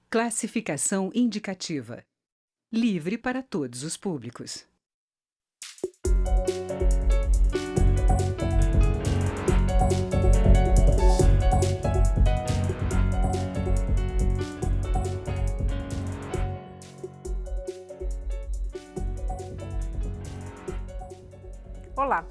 Classificação indicativa. Livre para todos os públicos. Olá!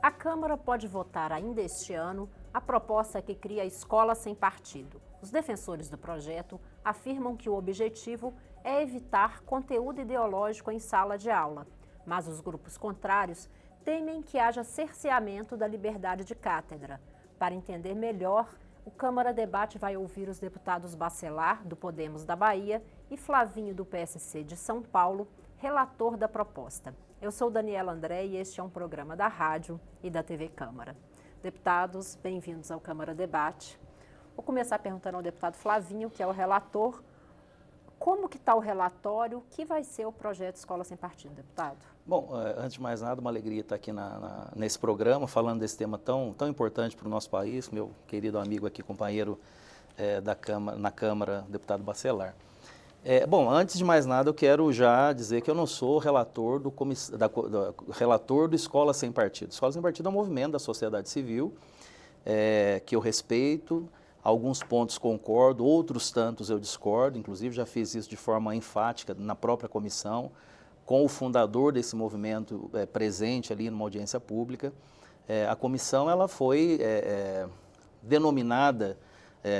A Câmara pode votar ainda este ano a proposta que cria a Escola Sem Partido. Os defensores do projeto afirmam que o objetivo é evitar conteúdo ideológico em sala de aula, mas os grupos contrários temem que haja cerceamento da liberdade de cátedra. Para entender melhor, o Câmara Debate vai ouvir os deputados Bacelar, do Podemos da Bahia, e Flavinho, do PSC de São Paulo, relator da proposta. Eu sou Daniela André e este é um programa da rádio e da TV Câmara. Deputados, bem-vindos ao Câmara Debate. Vou começar perguntando ao deputado Flavinho, que é o relator, como que está o relatório, o que vai ser o projeto Escola Sem Partido, deputado? Bom, antes de mais nada, uma alegria estar aqui nesse programa, falando desse tema tão importante para o nosso país, meu querido amigo aqui, companheiro na Câmara, deputado Bacelar. Bom, antes de mais nada, eu quero já dizer que eu não sou relator relator do Escola Sem Partido. Escola Sem Partido é um movimento da sociedade civil que eu respeito, alguns pontos concordo, outros tantos eu discordo, inclusive já fiz isso de forma enfática na própria comissão, com o fundador desse movimento presente ali numa audiência pública. A comissão ela foi denominada,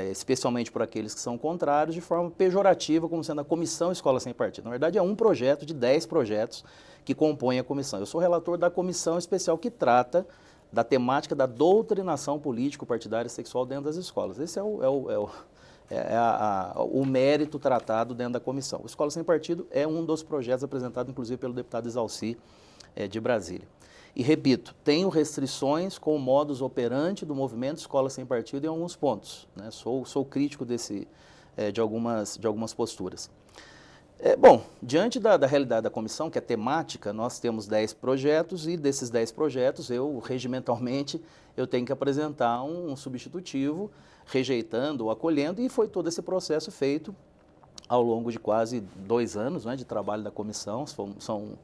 especialmente por aqueles que são contrários, de forma pejorativa, como sendo a Comissão Escola Sem Partido. Na verdade, é um projeto de 10 projetos que compõem a comissão. Eu sou relator da comissão especial que trata da temática da doutrinação político-partidária e sexual dentro das escolas. Esse é o mérito tratado dentro da comissão. O Escola Sem Partido é um dos projetos apresentados, inclusive, pelo deputado Exalci, de Brasília. E, repito, tenho restrições com o modus operandi do movimento Escola Sem Partido em alguns pontos, né? Sou crítico de algumas posturas. Bom, diante da realidade da comissão, que é temática, nós temos 10 projetos e desses 10 projetos, regimentalmente, eu tenho que apresentar um substitutivo, rejeitando ou acolhendo, e foi todo esse processo feito ao longo de quase 2 anos, né, de trabalho da comissão. São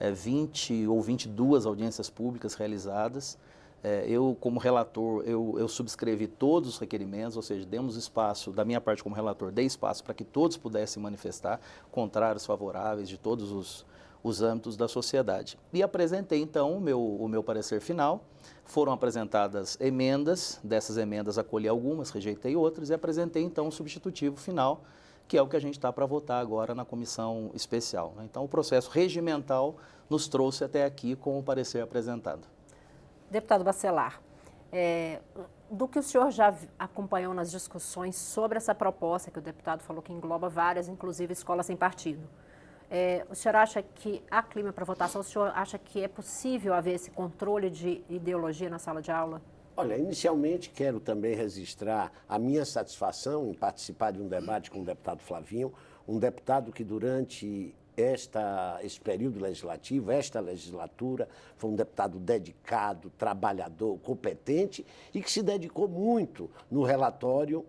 20 ou 22 audiências públicas realizadas. Eu, como relator, eu subscrevi todos os requerimentos, ou seja, demos espaço, da minha parte como relator, dei espaço para que todos pudessem manifestar, contrários, favoráveis, de todos os âmbitos da sociedade. E apresentei, então, o meu parecer final. Foram apresentadas emendas, dessas emendas acolhi algumas, rejeitei outras, e apresentei, então, o substitutivo final, que é o que a gente está para votar agora na comissão especial, né? Então, o processo regimental nos trouxe até aqui com o parecer apresentado. Deputado Bacelar, do que o senhor já acompanhou nas discussões sobre essa proposta, que o deputado falou que engloba várias, inclusive Escola Sem Partido, o senhor acha que há clima para votação? O senhor acha que é possível haver esse controle de ideologia na sala de aula? Olha, inicialmente quero também registrar a minha satisfação em participar de um debate com o deputado Flavinho, um deputado que durante esse período legislativo, esta legislatura, foi um deputado dedicado, trabalhador, competente e que se dedicou muito no relatório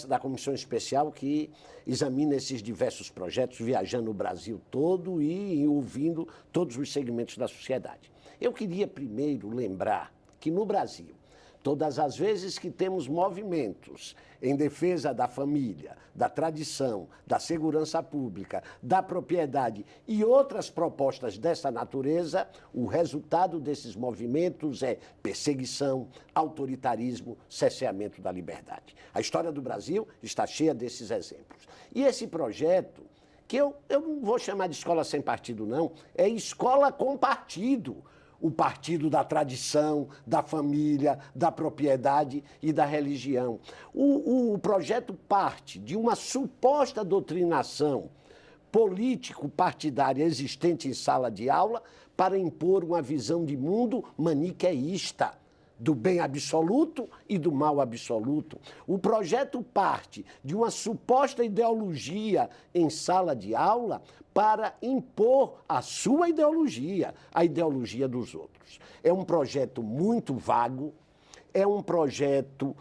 da comissão especial que examina esses diversos projetos, viajando o Brasil todo e ouvindo todos os segmentos da sociedade. Eu queria primeiro lembrar que no Brasil, todas as vezes que temos movimentos em defesa da família, da tradição, da segurança pública, da propriedade e outras propostas dessa natureza, o resultado desses movimentos é perseguição, autoritarismo, cerceamento da liberdade. A história do Brasil está cheia desses exemplos. E esse projeto, que eu não vou chamar de escola sem partido, não, é escola com partido. O partido da tradição, da família, da propriedade e da religião. O projeto parte de uma suposta doutrinação político-partidária existente em sala de aula para impor uma visão de mundo maniqueísta, do bem absoluto e do mal absoluto. O projeto parte de uma suposta ideologia em sala de aula para impor a sua ideologia, a ideologia dos outros. É um projeto muito vago, é um projeto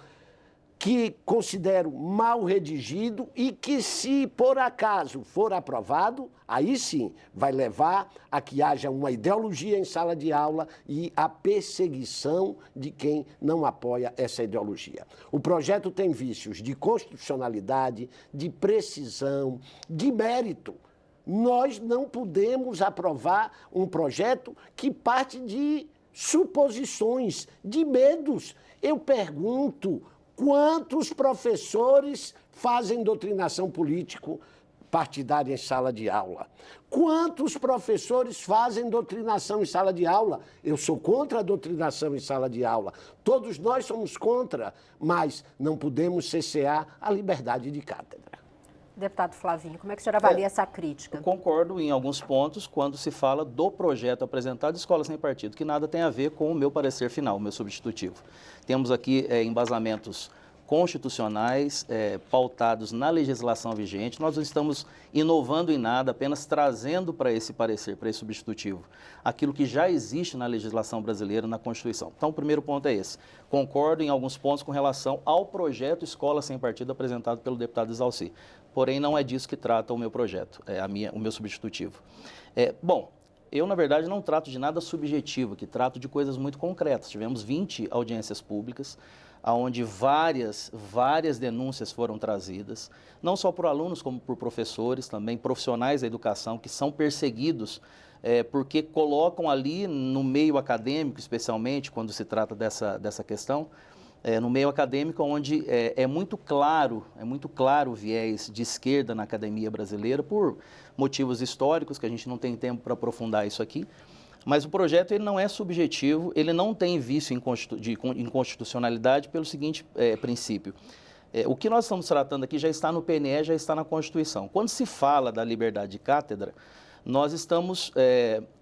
que considero mal redigido e que, se por acaso for aprovado, aí sim vai levar a que haja uma ideologia em sala de aula e a perseguição de quem não apoia essa ideologia. O projeto tem vícios de constitucionalidade, de precisão, de mérito. Nós não podemos aprovar um projeto que parte de suposições, de medos. Eu pergunto, quantos professores fazem doutrinação político-partidária em sala de aula? Quantos professores fazem doutrinação em sala de aula? Eu sou contra a doutrinação em sala de aula. Todos nós somos contra, mas não podemos cessear a liberdade de cátedra. Deputado Flavinho, como é que o senhor avalia essa crítica? Eu concordo em alguns pontos quando se fala do projeto apresentado de Escola Sem Partido, que nada tem a ver com o meu parecer final, o meu substitutivo. Temos aqui embasamentos constitucionais, pautados na legislação vigente. Nós não estamos inovando em nada, apenas trazendo para esse parecer, para esse substitutivo, aquilo que já existe na legislação brasileira, na Constituição. Então, o primeiro ponto é esse. Concordo em alguns pontos com relação ao projeto Escola Sem Partido apresentado pelo deputado Exalci. Porém, não é disso que trata o meu projeto, o meu substitutivo. Bom, eu, na verdade, não trato de nada subjetivo, que trato de coisas muito concretas. Tivemos 20 audiências públicas, onde várias denúncias foram trazidas, não só por alunos, como por professores, também profissionais da educação, que são perseguidos porque colocam ali no meio acadêmico, especialmente, quando se trata dessa questão, no meio acadêmico, onde é muito claro o viés de esquerda na academia brasileira, por motivos históricos, que a gente não tem tempo para aprofundar isso aqui. Mas o projeto ele não é subjetivo, ele não tem vício de inconstitucionalidade pelo seguinte princípio. O que nós estamos tratando aqui já está no PNE, já está na Constituição. Quando se fala da liberdade de cátedra, nós estamos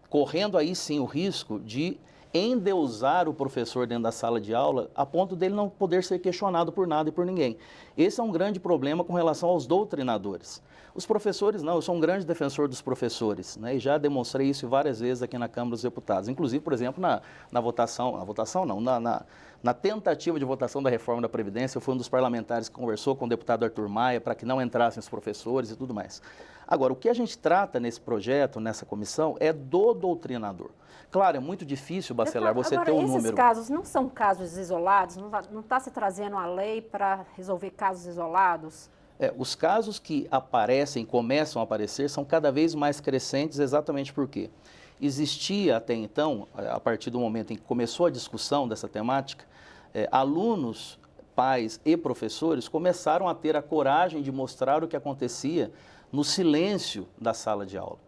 correndo aí sim o risco de endeusar o professor dentro da sala de aula a ponto dele não poder ser questionado por nada e por ninguém. Esse é um grande problema com relação aos doutrinadores. Os professores não, eu sou um grande defensor dos professores, né, e já demonstrei isso várias vezes aqui na Câmara dos Deputados, inclusive, por exemplo, na tentativa de votação da reforma da Previdência, eu fui um dos parlamentares que conversou com o deputado Arthur Maia para que não entrassem os professores e tudo mais. Agora, o que a gente trata nesse projeto, nessa comissão, é do doutrinador. Claro, é muito difícil, Bacelar, você ter um número... Esses casos não são casos isolados? Não está se trazendo a lei para resolver casos isolados? Os casos que aparecem, começam a aparecer, são cada vez mais crescentes, exatamente porque existia até então, a partir do momento em que começou a discussão dessa temática, alunos, pais e professores começaram a ter a coragem de mostrar o que acontecia no silêncio da sala de aula.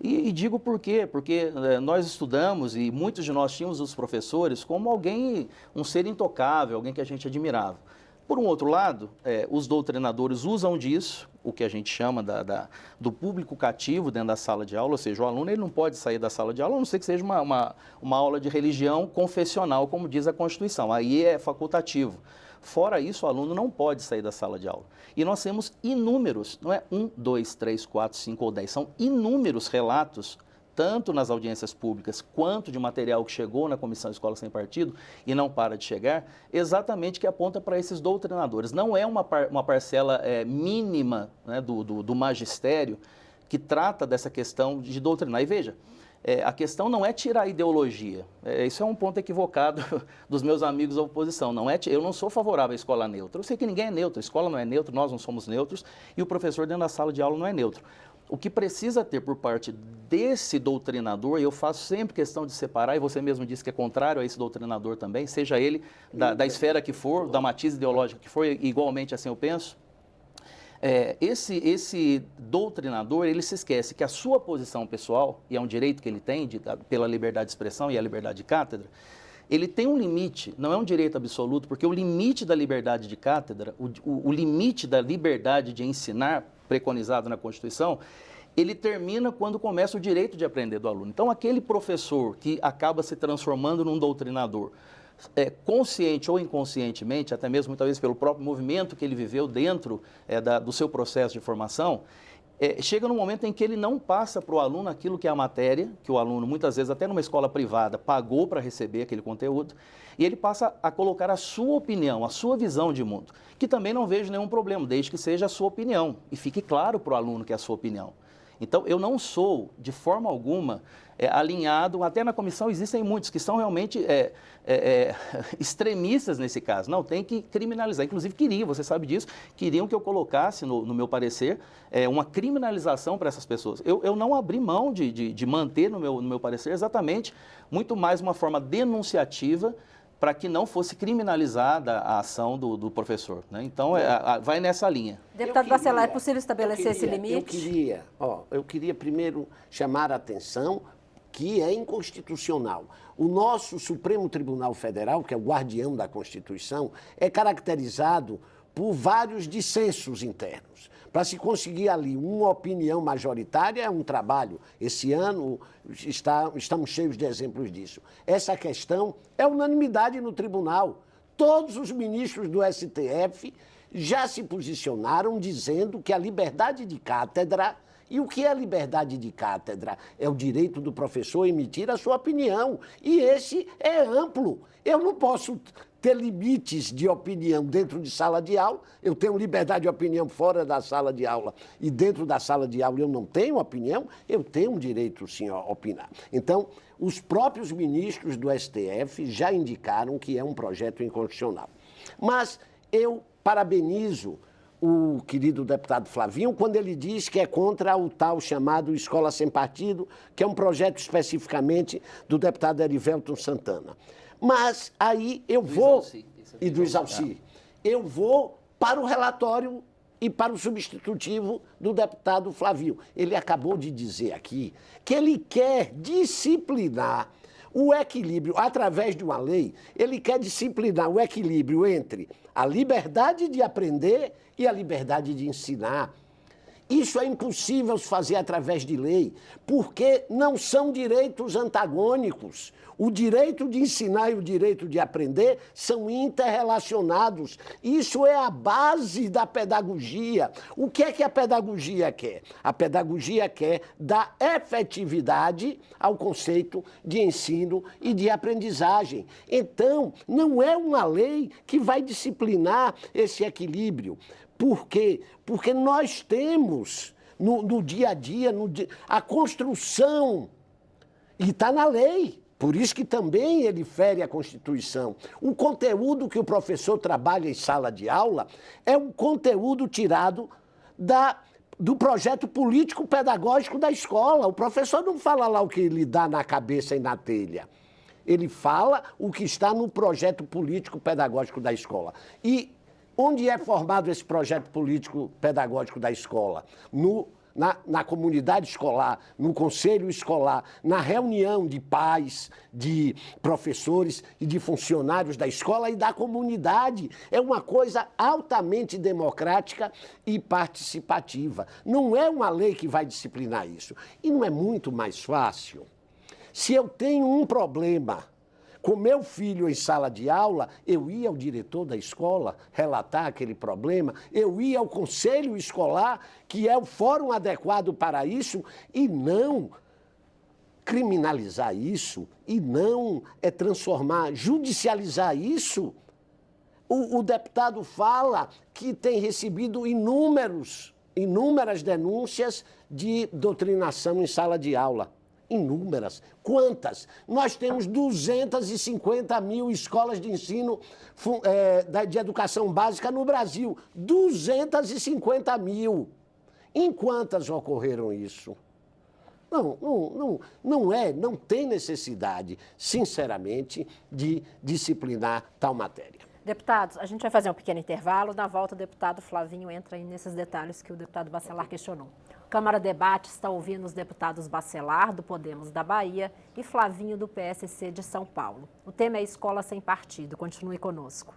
E digo por quê? Porque nós estudamos e muitos de nós tínhamos os professores como alguém, um ser intocável, alguém que a gente admirava. Por um outro lado, os doutrinadores usam disso, o que a gente chama do público cativo dentro da sala de aula, ou seja, o aluno ele não pode sair da sala de aula, a não ser que seja uma aula de religião confessional, como diz a Constituição, aí é facultativo. Fora isso, o aluno não pode sair da sala de aula. E nós temos inúmeros, não é 1, 2, 3, 4, 5 ou 10, são inúmeros relatos, tanto nas audiências públicas, quanto de material que chegou na Comissão Escola Sem Partido e não para de chegar, exatamente que aponta para esses doutrinadores. Não é uma parcela mínima, né, do magistério que trata dessa questão de doutrinar. E veja, a questão não é tirar a ideologia. Isso é um ponto equivocado dos meus amigos da oposição. Eu não sou favorável à escola neutra. Eu sei que ninguém é neutro, a escola não é neutra, nós não somos neutros e o professor dentro da sala de aula não é neutro. O que precisa ter por parte desse doutrinador, e eu faço sempre questão de separar, e você mesmo disse que é contrário a esse doutrinador também, seja ele da esfera que for, da matiz ideológica que for, igualmente assim eu penso, esse doutrinador, ele se esquece que a sua posição pessoal, e é um direito que ele tem pela liberdade de expressão e a liberdade de cátedra, ele tem um limite, não é um direito absoluto, porque o limite da liberdade de cátedra, o limite da liberdade de ensinar, preconizado na Constituição, ele termina quando começa o direito de aprender do aluno. Então, aquele professor que acaba se transformando num doutrinador, consciente ou inconscientemente, até mesmo muitas vezes pelo próprio movimento que ele viveu dentro do seu processo de formação, chega num momento em que ele não passa para o aluno aquilo que é a matéria, que o aluno, muitas vezes, até numa escola privada, pagou para receber aquele conteúdo, e ele passa a colocar a sua opinião, a sua visão de mundo, que também não vejo nenhum problema, desde que seja a sua opinião, e fique claro para o aluno que é a sua opinião. Então, eu não sou, de forma alguma, alinhado, até na comissão existem muitos que são realmente extremistas nesse caso. Não, tem que criminalizar. Inclusive, você sabe disso, queriam que eu colocasse no meu parecer uma criminalização para essas pessoas. Eu não abri mão de manter no meu parecer exatamente muito mais uma forma denunciativa para que não fosse criminalizada a ação do professor, né? Então, vai nessa linha. Deputado Bacelar, é possível estabelecer esse limite? Eu queria primeiro chamar a atenção que é inconstitucional. O nosso Supremo Tribunal Federal, que é o guardião da Constituição, é caracterizado por vários dissensos internos. Para se conseguir ali uma opinião majoritária é um trabalho. Esse ano estamos cheios de exemplos disso. Essa questão é unanimidade no tribunal. Todos os ministros do STF já se posicionaram dizendo que a liberdade de cátedra... E o que é a liberdade de cátedra? É o direito do professor emitir a sua opinião. E esse é amplo. Eu não posso ter limites de opinião dentro de sala de aula. Eu tenho liberdade de opinião fora da sala de aula. E dentro da sala de aula eu não tenho opinião. Eu tenho um direito, sim, a opinar. Então, os próprios ministros do STF já indicaram que é um projeto inconstitucional. Mas eu parabenizo o querido deputado Flavinho, quando ele diz que é contra o tal chamado Escola Sem Partido, que é um projeto especificamente do deputado Erivelton Santana. Mas aí eu vou... E do Exalci. Eu vou para o relatório e para o substitutivo do deputado Flavinho. Ele acabou de dizer aqui que ele quer disciplinar o equilíbrio, através de uma lei, ele quer disciplinar o equilíbrio entre a liberdade de aprender e a liberdade de ensinar. Isso é impossível se fazer através de lei, porque não são direitos antagônicos. O direito de ensinar e o direito de aprender são interrelacionados. Isso é a base da pedagogia. O que é que a pedagogia quer? A pedagogia quer dar efetividade ao conceito de ensino e de aprendizagem. Então, não é uma lei que vai disciplinar esse equilíbrio. Por quê? Porque nós temos no dia a dia, a construção, e está na lei. Por isso que também ele fere a Constituição. O conteúdo que o professor trabalha em sala de aula é um conteúdo tirado do projeto político-pedagógico da escola. O professor não fala lá o que lhe dá na cabeça e na telha. Ele fala o que está no projeto político-pedagógico da escola. E onde é formado esse projeto político-pedagógico da escola? Na comunidade escolar, no conselho escolar, na reunião de pais, de professores e de funcionários da escola e da comunidade. É uma coisa altamente democrática e participativa. Não é uma lei que vai disciplinar isso. E não é muito mais fácil? Se eu tenho um problema com meu filho em sala de aula, eu ia ao diretor da escola relatar aquele problema, eu ia ao conselho escolar, que é o fórum adequado para isso, e não criminalizar isso, e não judicializar isso. O deputado fala que tem recebido inúmeras denúncias de doutrinação em sala de aula. Inúmeras. Quantas? Nós temos 250 mil escolas de ensino de educação básica no Brasil. 250 mil. Em quantas ocorreram isso? Não tem necessidade, sinceramente, de disciplinar tal matéria. Deputados, a gente vai fazer um pequeno intervalo. Na volta, o deputado Flavinho entra aí nesses detalhes que o deputado Bacelar questionou. Câmara Debate está ouvindo os deputados Bacelar, do Podemos da Bahia, e Flavinho, do PSC de São Paulo. O tema é Escola Sem Partido. Continue conosco.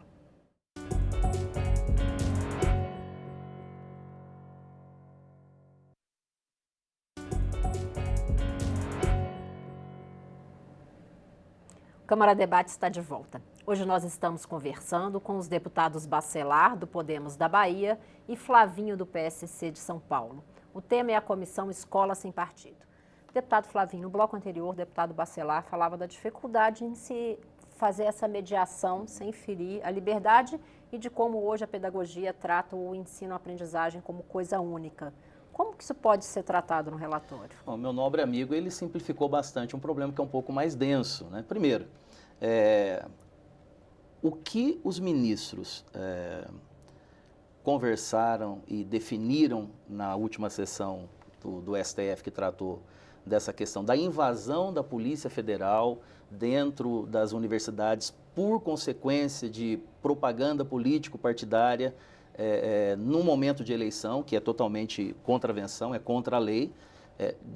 Câmara Debate está de volta. Hoje nós estamos conversando com os deputados Bacelar, do Podemos da Bahia, e Flavinho, do PSC de São Paulo. O tema é a Comissão Escola Sem Partido. O deputado Flavinho, no bloco anterior, o deputado Bacelar falava da dificuldade em se fazer essa mediação sem ferir a liberdade e de como hoje a pedagogia trata o ensino-aprendizagem como coisa única. Como que isso pode ser tratado no relatório? Bom, meu nobre amigo, ele simplificou bastante um problema que é um pouco mais denso, né? Primeiro, o que os ministros conversaram e definiram na última sessão do STF que tratou dessa questão da invasão da Polícia Federal dentro das universidades por consequência de propaganda político-partidária no momento de eleição, que é totalmente contravenção, é contra a lei,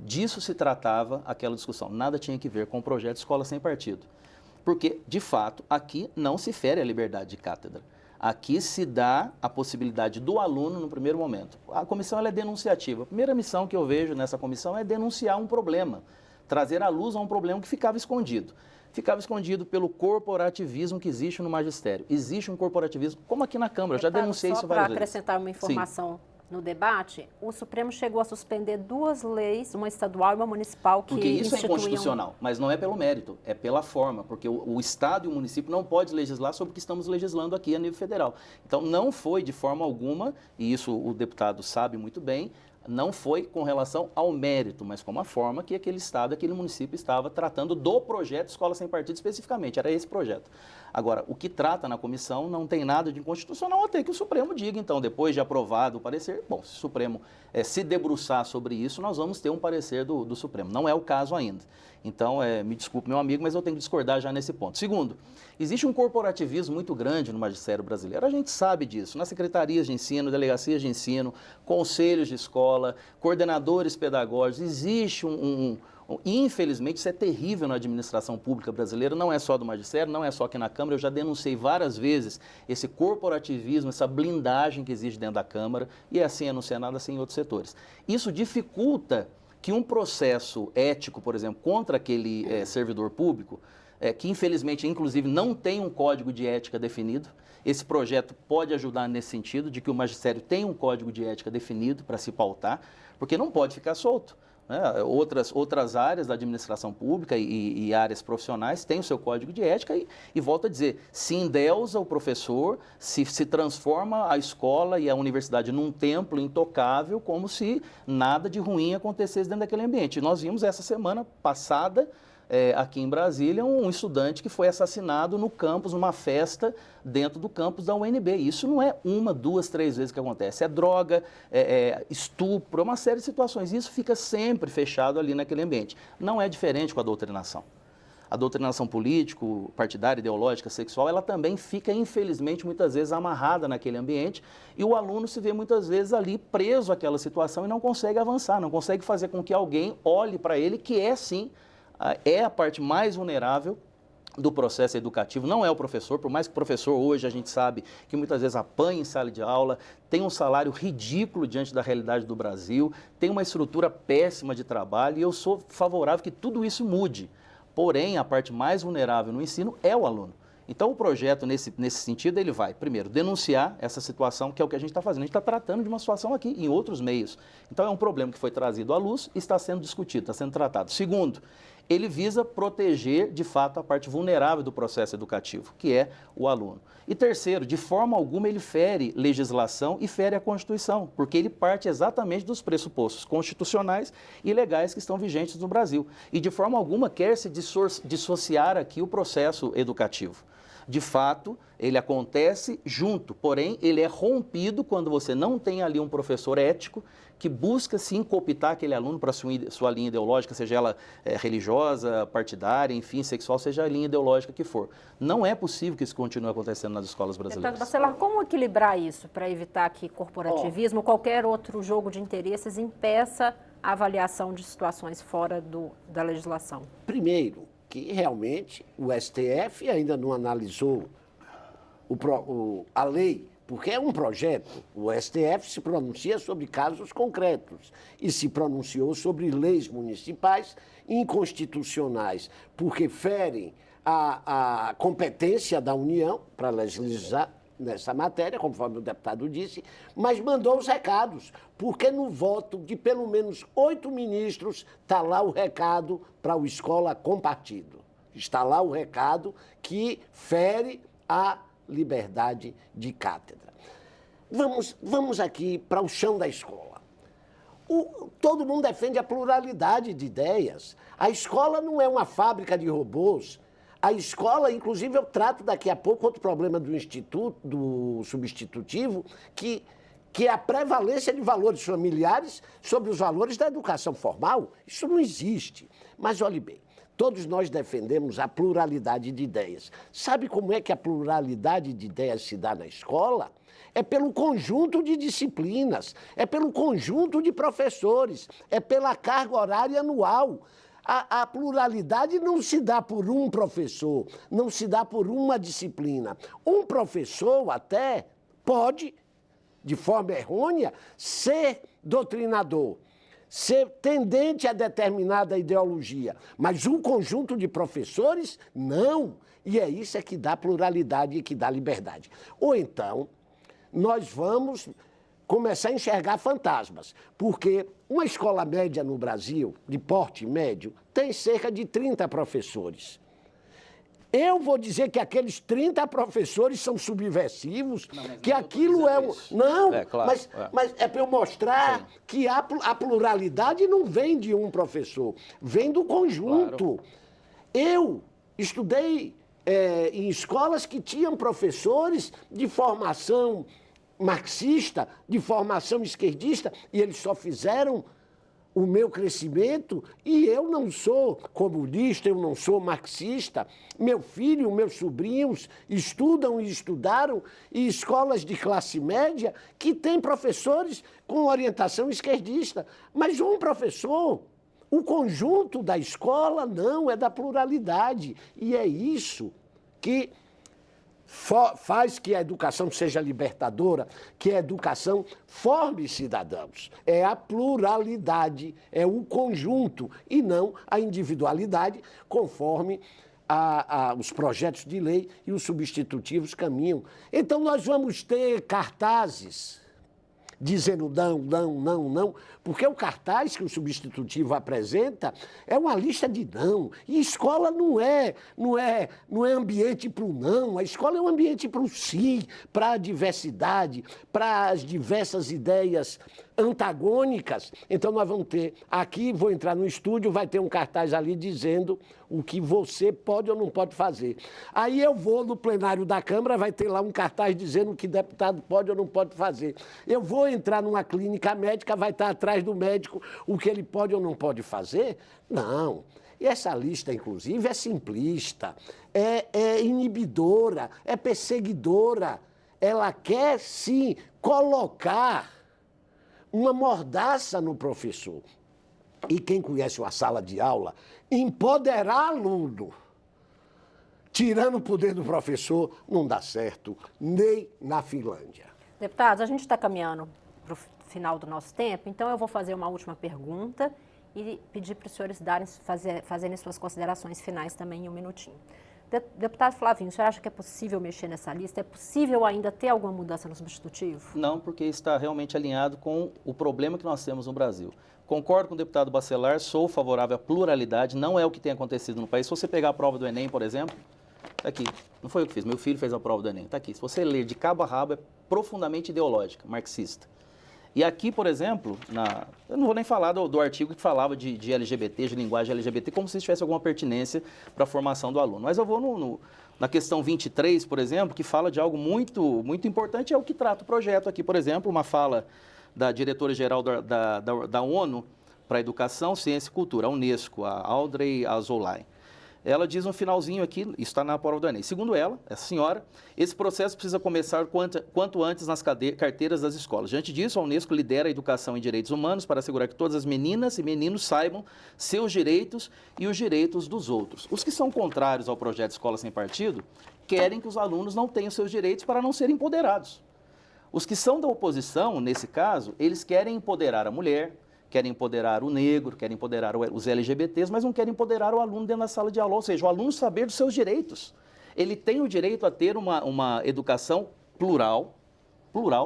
disso se tratava aquela discussão. Nada tinha que ver com o projeto Escola Sem Partido. Porque, de fato, aqui não se fere a liberdade de cátedra. Aqui se dá a possibilidade do aluno no primeiro momento. A comissão ela é denunciativa. A primeira missão que eu vejo nessa comissão é denunciar um problema, trazer à luz a um problema que ficava escondido. Ficava escondido pelo corporativismo que existe no magistério. Existe um corporativismo, como aqui na Câmara, eu já denunciei isso várias vezes. Para acrescentar uma informação no debate, o Supremo chegou a suspender 2 leis, uma estadual e uma municipal, que porque isso instituíam... é inconstitucional, mas não é pelo mérito, é pela forma, porque o Estado e o município não podem legislar sobre o que estamos legislando aqui a nível federal. Então, não foi de forma alguma, e isso o deputado sabe muito bem, não foi com relação ao mérito, mas com a forma que aquele Estado, aquele município estava tratando do projeto Escola Sem Partido especificamente, era esse projeto. Agora, o que trata na comissão não tem nada de inconstitucional, até que o Supremo diga, então, depois de aprovado o parecer, bom, se o Supremo se debruçar sobre isso, nós vamos ter um parecer do Supremo. Não é o caso ainda. Então, me desculpe, meu amigo, mas eu tenho que discordar já nesse ponto. Segundo, existe um corporativismo muito grande no magistério brasileiro. A gente sabe disso. Nas secretarias de ensino, delegacias de ensino, conselhos de escola, coordenadores pedagógicos, existe infelizmente, isso é terrível na administração pública brasileira, não é só do magistério, não é só aqui na Câmara, eu já denunciei várias vezes esse corporativismo, essa blindagem que existe dentro da Câmara, e assim é no Senado, assim em outros setores. Isso dificulta que um processo ético, por exemplo, contra aquele servidor público, que infelizmente, inclusive, não tem um código de ética definido, esse projeto pode ajudar nesse sentido, de que o magistério tenha um código de ética definido para se pautar, porque não pode ficar solto. Outras áreas da administração pública e áreas profissionais têm o seu código de ética e volto a dizer, se endeusa o professor, se transforma a escola e a universidade num templo intocável, como se nada de ruim acontecesse dentro daquele ambiente. Nós vimos essa semana passada, aqui em Brasília, um estudante que foi assassinado no campus, numa festa dentro do campus da UNB. Isso não é 1, 2, 3 vezes que acontece. É droga, estupro, é uma série de situações. Isso fica sempre fechado ali naquele ambiente. Não é diferente com a doutrinação. A doutrinação político, partidária, ideológica, sexual, ela também fica, infelizmente, muitas vezes amarrada naquele ambiente e o aluno se vê muitas vezes ali preso àquela situação e não consegue avançar, não consegue fazer com que alguém olhe para ele, que é sim, é a parte mais vulnerável do processo educativo, não é o professor, por mais que o professor hoje a gente sabe que muitas vezes apanha em sala de aula, tem um salário ridículo diante da realidade do Brasil, tem uma estrutura péssima de trabalho e eu sou favorável que tudo isso mude. Porém, a parte mais vulnerável no ensino é o aluno. Então, o projeto, nesse sentido, ele vai, primeiro, denunciar essa situação, que é o que a gente está fazendo. A gente está tratando de uma situação aqui em outros meios. Então, é um problema que foi trazido à luz e está sendo discutido, está sendo tratado. Segundo, ele visa proteger, de fato, a parte vulnerável do processo educativo, que é o aluno. E terceiro, de forma alguma ele fere legislação e fere a Constituição, porque ele parte exatamente dos pressupostos constitucionais e legais que estão vigentes no Brasil. E de forma alguma quer se dissociar aqui o processo educativo. De fato, ele acontece junto, porém, ele é rompido quando você não tem ali um professor ético que busca sim cooptar aquele aluno para sua linha ideológica, seja ela religiosa, partidária, enfim, sexual, seja a linha ideológica que for. Não é possível que isso continue acontecendo nas escolas brasileiras. Deputado Bacelar, como equilibrar isso para evitar que corporativismo ou qualquer outro jogo de interesses impeça a avaliação de situações fora da legislação? Primeiro, que realmente o STF ainda não analisou a lei, porque é um projeto. O STF se pronuncia sobre casos concretos e se pronunciou sobre leis municipais inconstitucionais, porque ferem a competência da União para legislar nessa matéria, conforme o deputado disse, mas mandou os recados, porque no voto de pelo menos 8 ministros está lá o recado para o escola com partido. Está lá o recado que fere a liberdade de cátedra. Vamos aqui para o chão da escola. Todo mundo defende a pluralidade de ideias. A escola não é uma fábrica de robôs. A escola, inclusive, eu trato daqui a pouco outro problema do instituto, do substitutivo, que é a prevalência de valores familiares sobre os valores da educação formal. Isso não existe. Mas, olhe bem, todos nós defendemos a pluralidade de ideias. Sabe como é que a pluralidade de ideias se dá na escola? É pelo conjunto de disciplinas, é pelo conjunto de professores, é pela carga horária anual. A pluralidade não se dá por um professor, não se dá por uma disciplina. Um professor até pode, de forma errônea, ser doutrinador, ser tendente a determinada ideologia, mas um conjunto de professores, não. E é isso que dá pluralidade e que dá liberdade. Ou então, nós vamos começar a enxergar fantasmas, porque uma escola média no Brasil, de porte médio, tem cerca de 30 professores. Eu vou dizer que aqueles 30 professores são subversivos, que aquilo é... Não, claro, mas é para eu mostrar, sim, que a pluralidade não vem de um professor, vem do conjunto. Claro. Eu estudei em escolas que tinham professores de formação marxista, de formação esquerdista, e eles só fizeram o meu crescimento, e eu não sou comunista, eu não sou marxista. Meu filho, meus sobrinhos estudam e estudaram em escolas de classe média que têm professores com orientação esquerdista. Mas um professor, o conjunto da escola não, é da pluralidade. E é isso que faz que a educação seja libertadora, que a educação forme cidadãos. É a pluralidade, é o conjunto e não a individualidade, conforme os projetos de lei e os substitutivos caminham. Então nós vamos ter cartazes dizendo não, não, não, não, porque o cartaz que o substitutivo apresenta é uma lista de não. E escola não é ambiente para o não, a escola é um ambiente para o sim, para a diversidade, para as diversas ideias antagônicas. Então nós vamos ter, aqui vou entrar no estúdio, vai ter um cartaz ali dizendo o que você pode ou não pode fazer. Aí eu vou no plenário da Câmara, vai ter lá um cartaz dizendo o que deputado pode ou não pode fazer. Eu vou entrar numa clínica médica, vai estar atrás do médico o que ele pode ou não pode fazer? Não. E essa lista, inclusive, é simplista, é inibidora, é perseguidora. Ela quer, sim, colocar uma mordaça no professor. E quem conhece uma sala de aula, empoderar aluno, tirando o poder do professor, não dá certo, nem na Finlândia. Deputados, a gente está caminhando para o final do nosso tempo, então eu vou fazer uma última pergunta e pedir para os senhores fazerem suas considerações finais também em um minutinho. Deputado Flavinho, você acha que é possível mexer nessa lista? É possível ainda ter alguma mudança no substitutivo? Não, porque está realmente alinhado com o problema que nós temos no Brasil. Concordo com o deputado Bacelar, sou favorável à pluralidade, não é o que tem acontecido no país. Se você pegar a prova do Enem, por exemplo, está aqui, não foi eu que fiz, meu filho fez a prova do Enem, está aqui. Se você ler de cabo a rabo, é profundamente ideológica, marxista. E aqui, por exemplo, eu não vou nem falar do artigo que falava de LGBT, de linguagem LGBT, como se tivesse alguma pertinência para a formação do aluno. Mas eu vou na questão 23, por exemplo, que fala de algo muito, muito importante, é o que trata o projeto aqui. Por exemplo, uma fala da diretora-geral da ONU para a Educação, Ciência e Cultura, a Unesco, a Audrey Azoulay. Ela diz no finalzinho aqui, isso está na prova do Enem, segundo ela, essa senhora, esse processo precisa começar quanto antes nas carteiras das escolas. Diante disso, a Unesco lidera a educação em direitos humanos para assegurar que todas as meninas e meninos saibam seus direitos e os direitos dos outros. Os que são contrários ao projeto Escola Sem Partido querem que os alunos não tenham seus direitos para não serem empoderados. Os que são da oposição, nesse caso, eles querem empoderar a mulher, querem empoderar o negro, querem empoderar os LGBTs, mas não querem empoderar o aluno dentro da sala de aula, ou seja, o aluno saber dos seus direitos. Ele tem o direito a ter uma educação plural,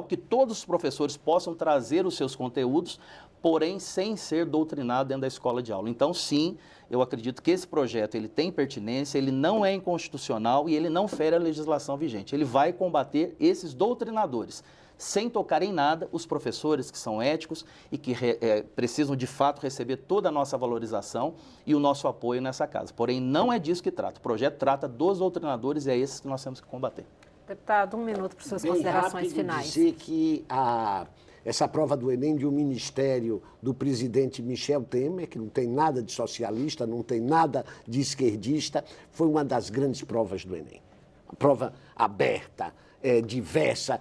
que todos os professores possam trazer os seus conteúdos, porém sem ser doutrinado dentro da escola de aula. Então, sim, eu acredito que esse projeto ele tem pertinência, ele não é inconstitucional e ele não fere a legislação vigente. Ele vai combater esses doutrinadores, sem tocar em nada os professores que são éticos e que precisam de fato receber toda a nossa valorização e o nosso apoio nessa casa. Porém, não é disso que trata. O projeto trata dos doutrinadores e é esses que nós temos que combater. Deputado, 1 minuto para suas Bem considerações rápido finais. Dizer que essa prova do Enem de um ministério do presidente Michel Temer, que não tem nada de socialista, não tem nada de esquerdista, foi uma das grandes provas do Enem. Uma prova aberta, diversa,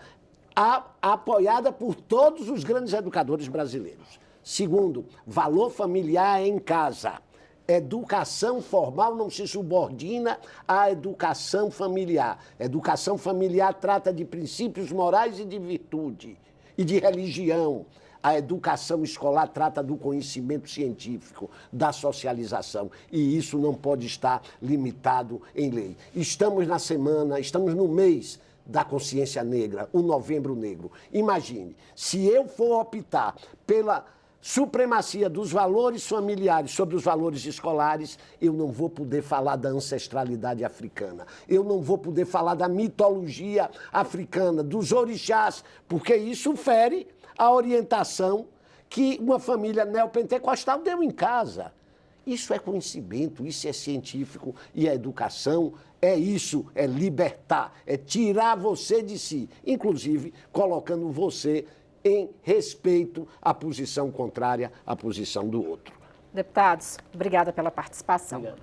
apoiada por todos os grandes educadores brasileiros. Segundo, valor familiar em casa. Educação formal não se subordina à educação familiar. Educação familiar trata de princípios morais e de virtude, e de religião. A educação escolar trata do conhecimento científico, da socialização, e isso não pode estar limitado em lei. Estamos no mês da consciência negra, o Novembro Negro. Imagine, se eu for optar pela supremacia dos valores familiares sobre os valores escolares, eu não vou poder falar da ancestralidade africana, eu não vou poder falar da mitologia africana, dos orixás, porque isso fere a orientação que uma família neopentecostal deu em casa. Isso é conhecimento, isso é científico e a educação é isso, é libertar, é tirar você de si, inclusive colocando você em respeito à posição contrária à posição do outro. Deputados, obrigada pela participação. Obrigado.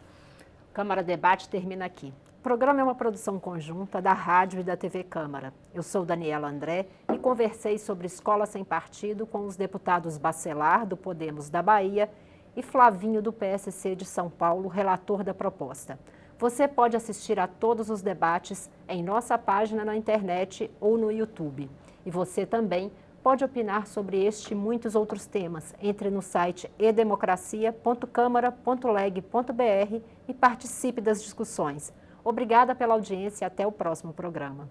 Câmara Debate termina aqui. O programa é uma produção conjunta da Rádio e da TV Câmara. Eu sou Daniela André e conversei sobre escola sem partido com os deputados Bacelar, do Podemos da Bahia, e Flavinho, do PSC de São Paulo, relator da proposta. Você pode assistir a todos os debates em nossa página na internet ou no YouTube. E você também pode opinar sobre este e muitos outros temas. Entre no site edemocracia.câmara.leg.br e participe das discussões. Obrigada pela audiência e até o próximo programa.